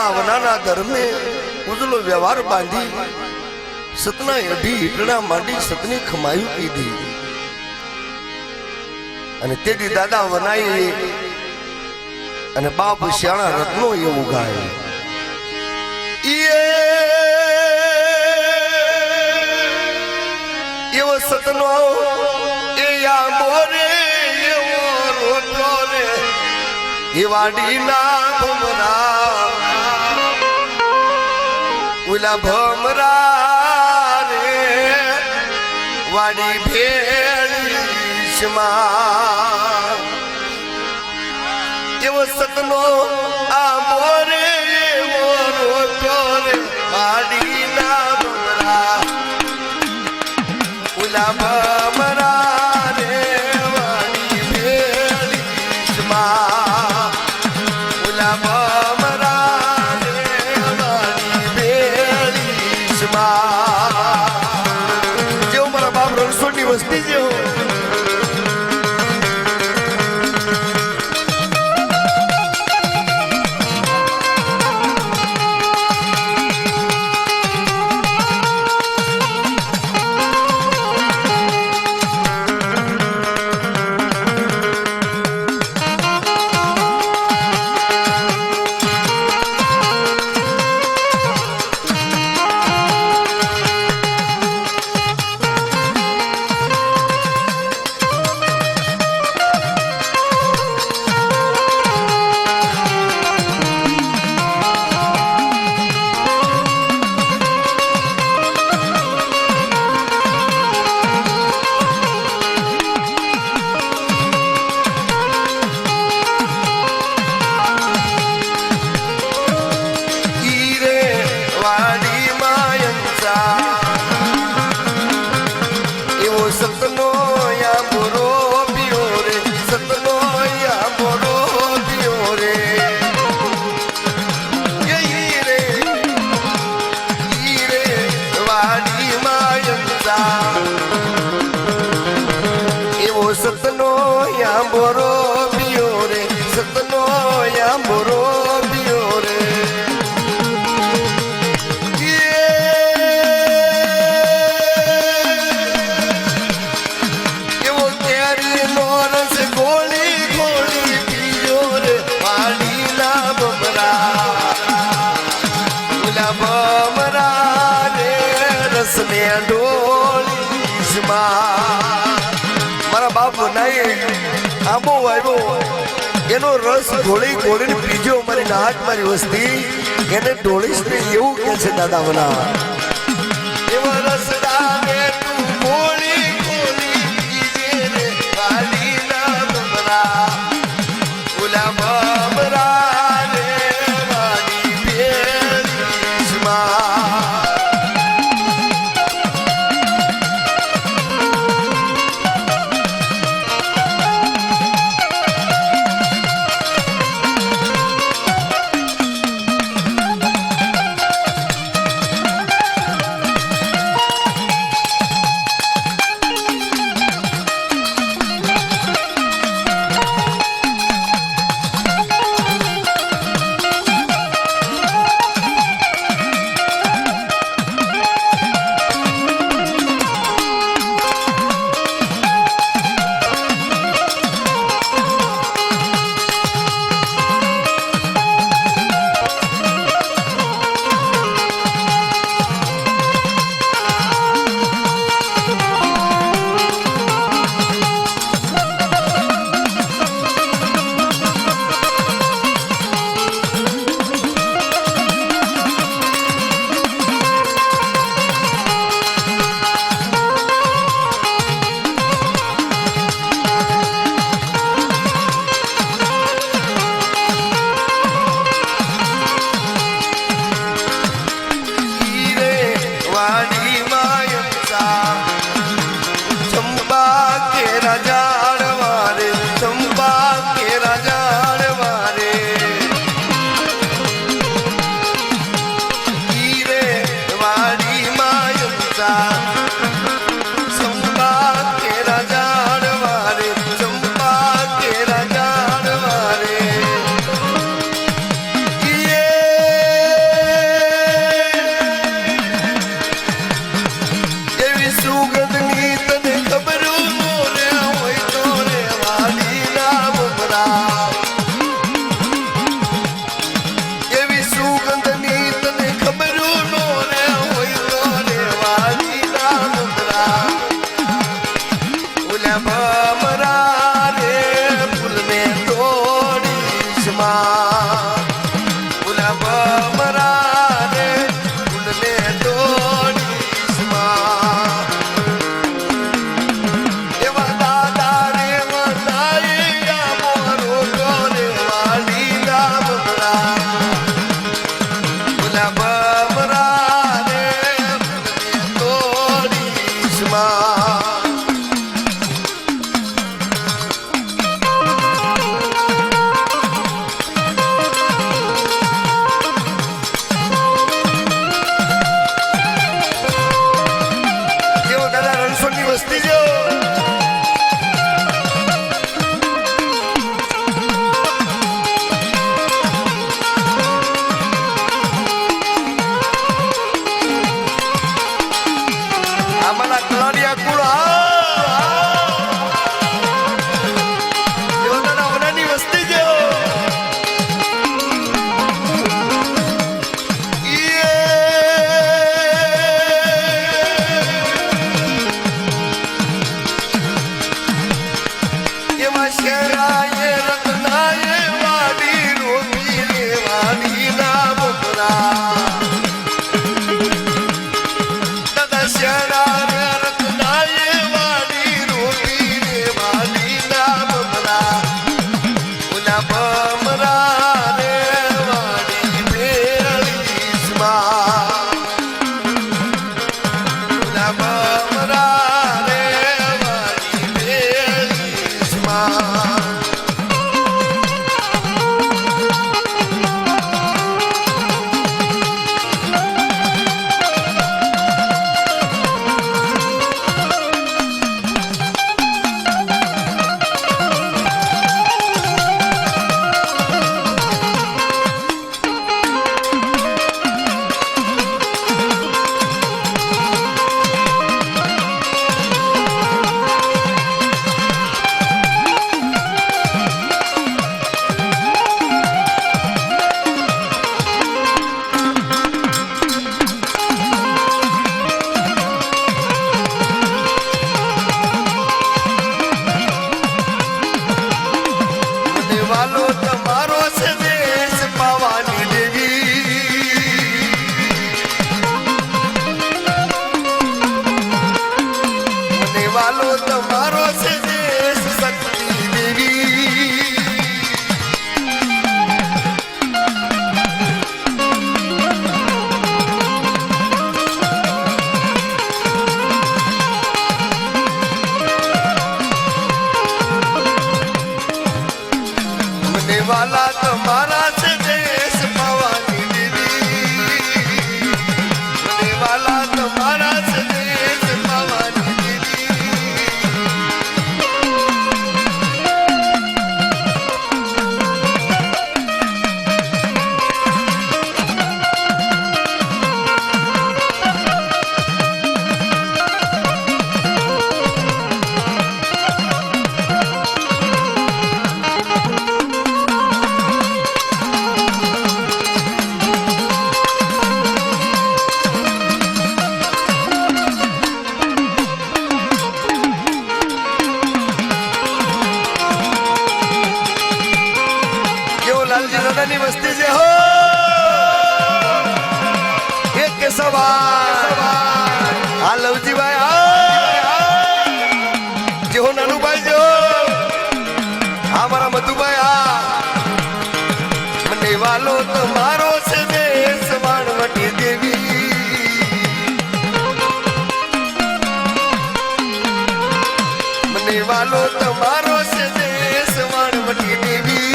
દાદા વનાના ધર્મે ઉજળો વ્યવહાર બાંધી સતના અઢી ઈટડા માંડી સતની ખમાયું કીધી અને તેથી દાદા વનાઈ અને બાપ શ્યાણા રત્નો એવું ગાય એવો સતનો એ બોરે એવો રોટલો રે એ વાડીના ભમરા ઉલા ભમરા રે વાડી ભેળીશમાં એવો સતનો આ બોરે એવો રોટલો રે વાડીના ભમરા ઉલા ભમરા રે વાડી ભેળીશમાં ઉલા ભમરા રે વાડી ભેળીશમાં જેવું મારા બાપ રણછોડની વસ્તી જેવું સતનો યાંબોરો પિયો રે સતનો યાંબોરો પિયો રે એવો કેરી નો રસ ગોળી ગોળી પીયો રે વાડીના ભમરા ઉલા ભમરા રે રસને ઢોળીશમાં મારા બાપ નહીં આંબો આવ્યો એનો રસ ઘોળી ઘોળીને પીજો મારી નાટ મારી વસ્તી એને ઢોળીશ ને એવું કે છે દાદા વના એવો રસ ડામે તું ઘોળી ઘોળી પીજે રે વાડીના ભમરા ઉલા ભમરા રે વાડી ભેળીશમાં ભમરા રે ફૂલને તોડીશમાં એવા દાદા રે વનાઈ મોરો ગોરે વાડી ના ભમરા ફૂલા ભમરા રે ફૂલને તોડીશમાં વસ્તી જો આમાંના કલાડિયા કુળા દેવતાના વનાની વસ્તી જો શેરાએ રત્નાએ વાડી રોપી વાડી ના બપરા દાદા શેરાએ રત્નાએ વાડી રોપી વાડી ના બપરા ઉના બમરા રે વાડી ભેળીશમાં ઉના બમરા રે વાડી ભેળીશમાં વાલો તમારો છે દેશ પાવાની દેવી મને વાલો તમારો છે દેશ શક્તિ દેવી મને વાલા તમારા છે દેશ પાવાની દેવી મને વાલા તમારા છે દેશ પાવાની દેવી લાલજી દાદાની વસ્તી છે હો એક સવાલ આ લવજીભાઈ જેવો નાનુભાઈ જો આ મારા મધુભાઈ મને વાલો તમારો છે દેશ વાણવટી દેવી મને વાલો તમારો છે દેશ વાણવટી દેવી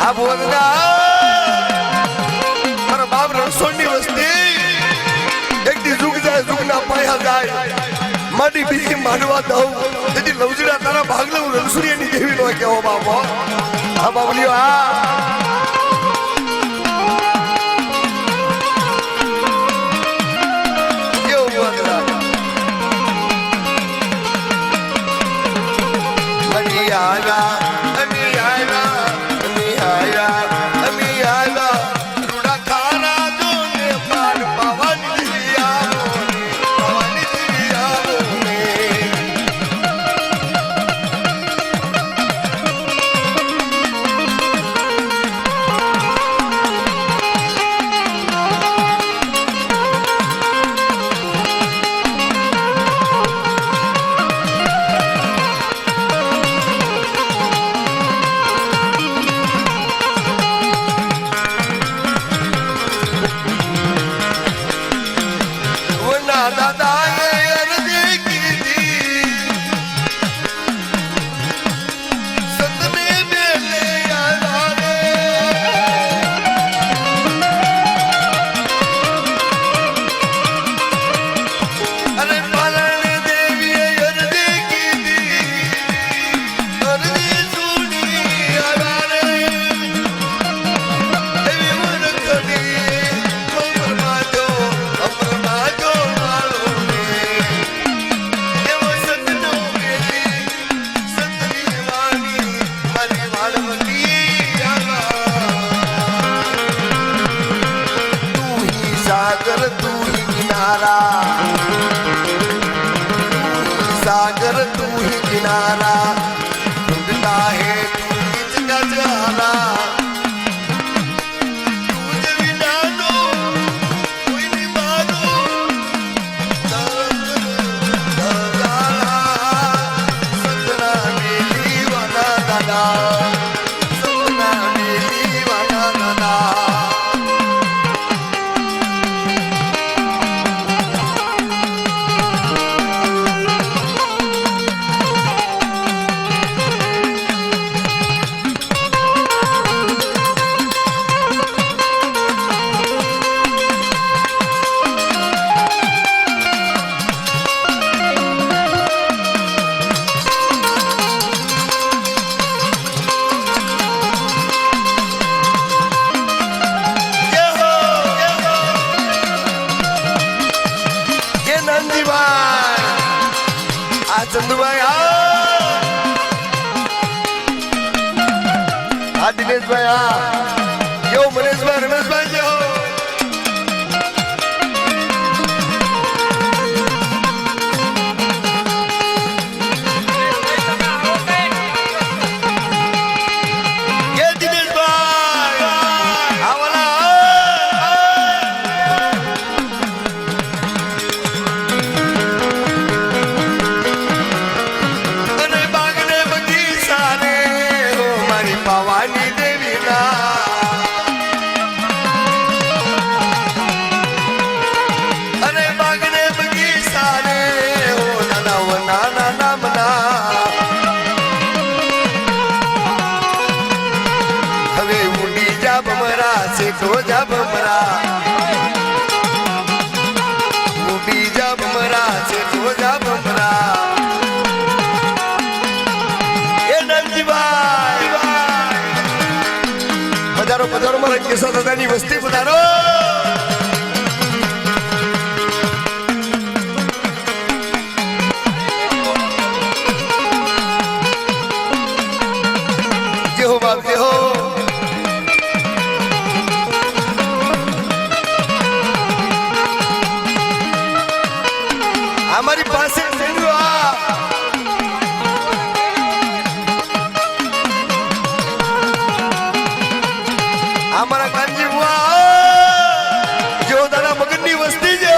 આ બોલના મારા બાપ રણછોડની વસ્તી એક દી જુગ જાય જુગના પાયા જાય માડી બીજી માંડવા દઉં તેથી લવજડા તારા ભાગલે હું રણછોડિયાની દેવી નો કહેવો બાપો હા બાબલીઓ હા सागर तू ही किनारा ढूंढता है तू किसका सहारा तुझे बिना नो कोई नहीं मानो सतना मेरी वाला दादा सतना मेरी वाला दादा चंदुभाई हाँ दिनेश भाई हाँ यो मनीष भाई रमेश भाई जो ये दिनेश भाई आवाला भवानी देवी ना अरे बागने बगीचा रे हो नाना वो नाना नामना हवे उडी जा बमरा से तो जा बमरा उडी जा बमरा से तो जा बमरा ये नंदीबाई पधारो पधारो मारा केसा दादानी वस्ती पधारो जय हो बाप जय हो हमारी पास हमारा कांजी हुआ जो दादा मगनी वस्ती जो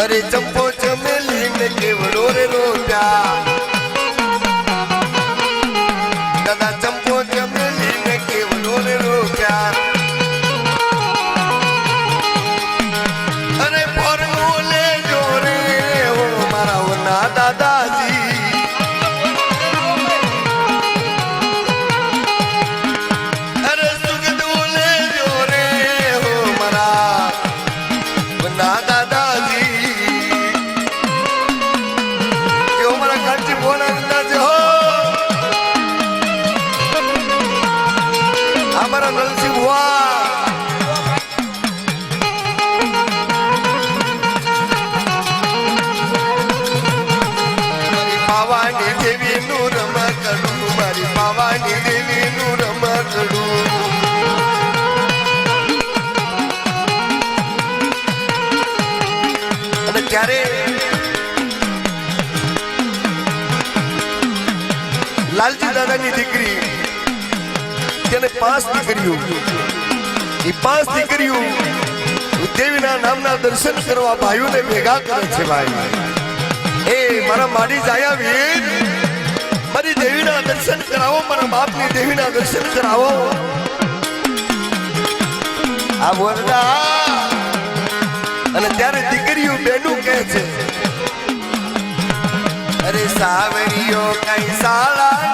अरे चंपो चमेली में केवड़ो रे रोप्या दादा चंपो चमेली में केवड़ो रे रोप्या अरे पर ले जो रे हो मारा અંબાની દેવીનું રમકડું. અને ત્યારે લાલજી દાદાની દીકરી, તેને 5 દીકરીઓ, એ 5 દીકરીઓ દેવીના નામના દર્શન કરવા ભાઈઓને ભેગા કરે છે. ભાઈ એ મારા માડી જાયા વીર, મારી દેવીના દર્શન કરાવો, મારા બાપની દેવીના દર્શન કરાવો. આ બોલતા અને ત્યારે દીકરીઓ બેનું કહે છે, અરે સાવરીઓ કઈ સાળા